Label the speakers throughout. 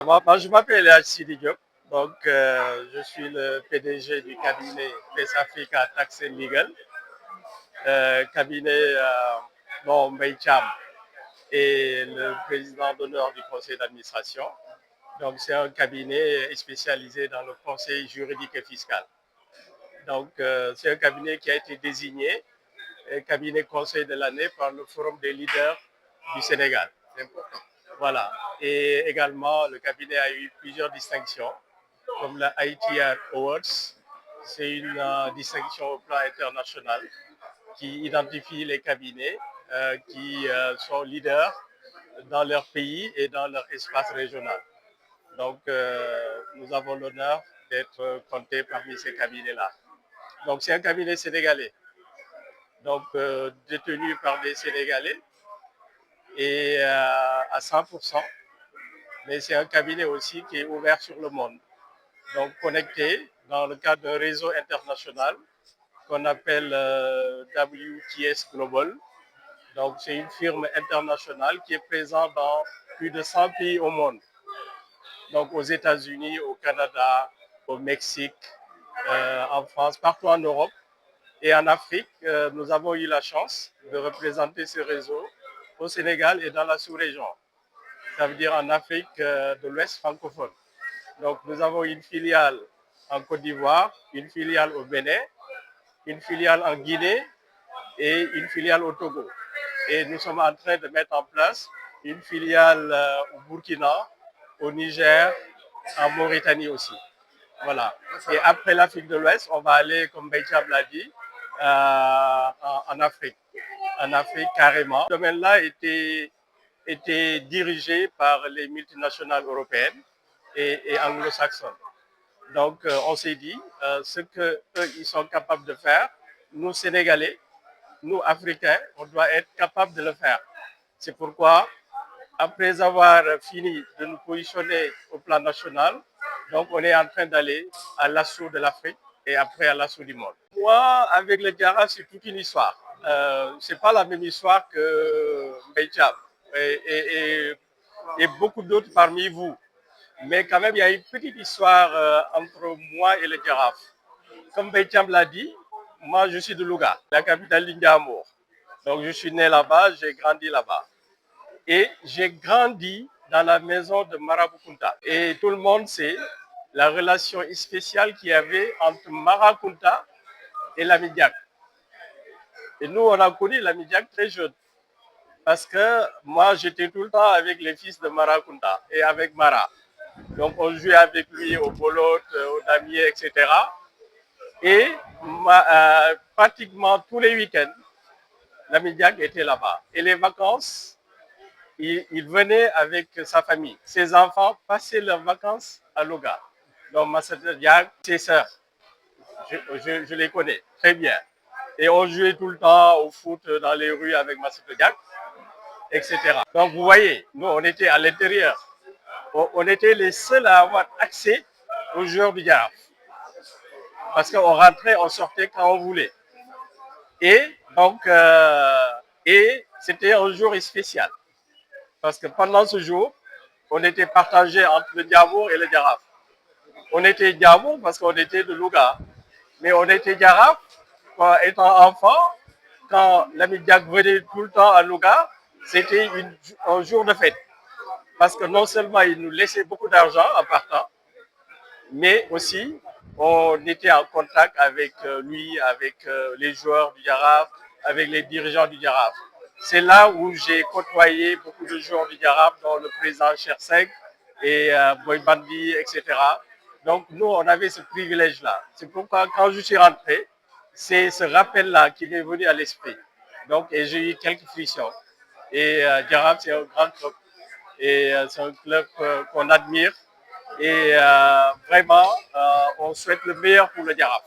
Speaker 1: Je m'appelle Sidi Diop, donc je suis le PDG du cabinet Face Africa Tax and Legal, cabinet dont Mbaye Thiam est le président d'honneur du conseil d'administration. Donc c'est un cabinet spécialisé dans le conseil juridique et fiscal. Donc c'est un cabinet qui a été désigné cabinet conseil de l'année par le Forum des leaders du Sénégal. C'est important. Voilà. Et également, le cabinet a eu plusieurs distinctions, comme la ITR Awards. C'est une distinction au plan international qui identifie les cabinets qui sont leaders dans leur pays et dans leur espace régional. Donc, nous avons l'honneur d'être comptés parmi ces cabinets-là. Donc, c'est un cabinet sénégalais, donc détenu par des Sénégalais et à 100%. Mais c'est un cabinet aussi qui est ouvert sur le monde, donc connecté dans le cadre d'un réseau international qu'on appelle WTS Global. Donc c'est une firme internationale qui est présente dans plus de 100 pays au monde. Donc aux États-Unis, au Canada, au Mexique, en France, partout en Europe. Et en Afrique, nous avons eu la chance de représenter ce réseau au Sénégal et dans la sous-région. Ça veut dire en Afrique de l'Ouest francophone. Donc nous avons une filiale en Côte d'Ivoire, une filiale au Bénin, une filiale en Guinée et une filiale au Togo. Et nous sommes en train de mettre en place une filiale au Burkina, au Niger, en Mauritanie aussi. Voilà. Et après l'Afrique de l'Ouest, on va aller, comme Benjamin l'a dit, en Afrique. En Afrique carrément. Ce domaine-là était dirigé par les multinationales européennes et anglo-saxonnes. Donc, on s'est dit, ce qu'eux, ils sont capables de faire, nous, Sénégalais, nous, Africains, on doit être capables de le faire. C'est pourquoi, après avoir fini de nous positionner au plan national, donc on est en train d'aller à l'assaut de l'Afrique et après à l'assaut du monde. Moi, avec le Diarra, c'est toute une histoire. Ce n'est pas la même histoire que Mbaye Thiam et beaucoup d'autres parmi vous. Mais quand même, il y a une petite histoire entre moi et le Giraffe. Comme Mbaye Thiam l'a dit, moi je suis de Louga, la capitale d'Indiamour. Donc je suis né là-bas, j'ai grandi là-bas. Et j'ai grandi dans la maison de Marabout-Kunta. Et tout le monde sait la relation spéciale qu'il y avait entre Marabout-Kunta et Lamidiak. Et nous, on a connu Lamidiak très jeune. Parce que moi, j'étais tout le temps avec les fils de Marabout-Kunta et avec Mara. Donc, on jouait avec lui au bolote, au damier, etc. Et pratiquement tous les week-ends, Lamidiak était là-bas. Et les vacances, il venait avec sa famille. Ses enfants passaient leurs vacances à Louga. Donc, Massata Diak, ses sœurs, je les connais très bien. Et on jouait tout le temps au foot dans les rues avec Massata Diak, etc. Donc, vous voyez, nous, on était à l'intérieur. On était les seuls à avoir accès aux joueurs du Giraffe. Parce qu'on rentrait, on sortait quand on voulait. Et donc, c'était un jour spécial. Parce que pendant ce jour, on était partagé entre le Diamour et le Giraffe. On était Diamour parce qu'on était de Louga. Mais on était Giraffe, étant enfant, quand l'ami Diak venait tout le temps à Louga, c'était un jour de fête. Parce que non seulement il nous laissait beaucoup d'argent en partant, mais aussi on était en contact avec lui, avec les joueurs du Giraffe, avec les dirigeants du Giraffe. C'est là où j'ai côtoyé beaucoup de joueurs du Giraffe, dont le président Cherseg et Boy Bandi, etc. Donc nous, on avait ce privilège-là. C'est pourquoi quand je suis rentré, c'est ce rappel-là qui m'est venu à l'esprit. Donc, et j'ai eu quelques frictions. Et Giraffe, c'est un grand club. Et c'est un club qu'on admire. Et vraiment, on souhaite le meilleur pour le Giraffe.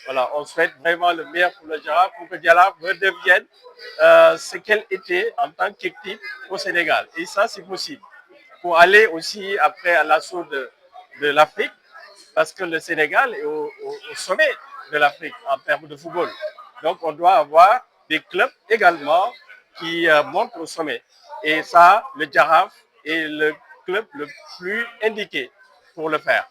Speaker 1: Voilà, on souhaite vraiment le meilleur pour le Giraffe, pour que le Giraffe redevienne ce qu'elle était en tant qu'équipe au Sénégal. Et ça, c'est possible. Pour aller aussi après à l'assaut de l'Afrique, parce que le Sénégal est au sommet de l'Afrique en termes de football. Donc, on doit avoir des clubs également qui montent au sommet. Et ça, le Giraffe est club le plus indiqué pour le faire.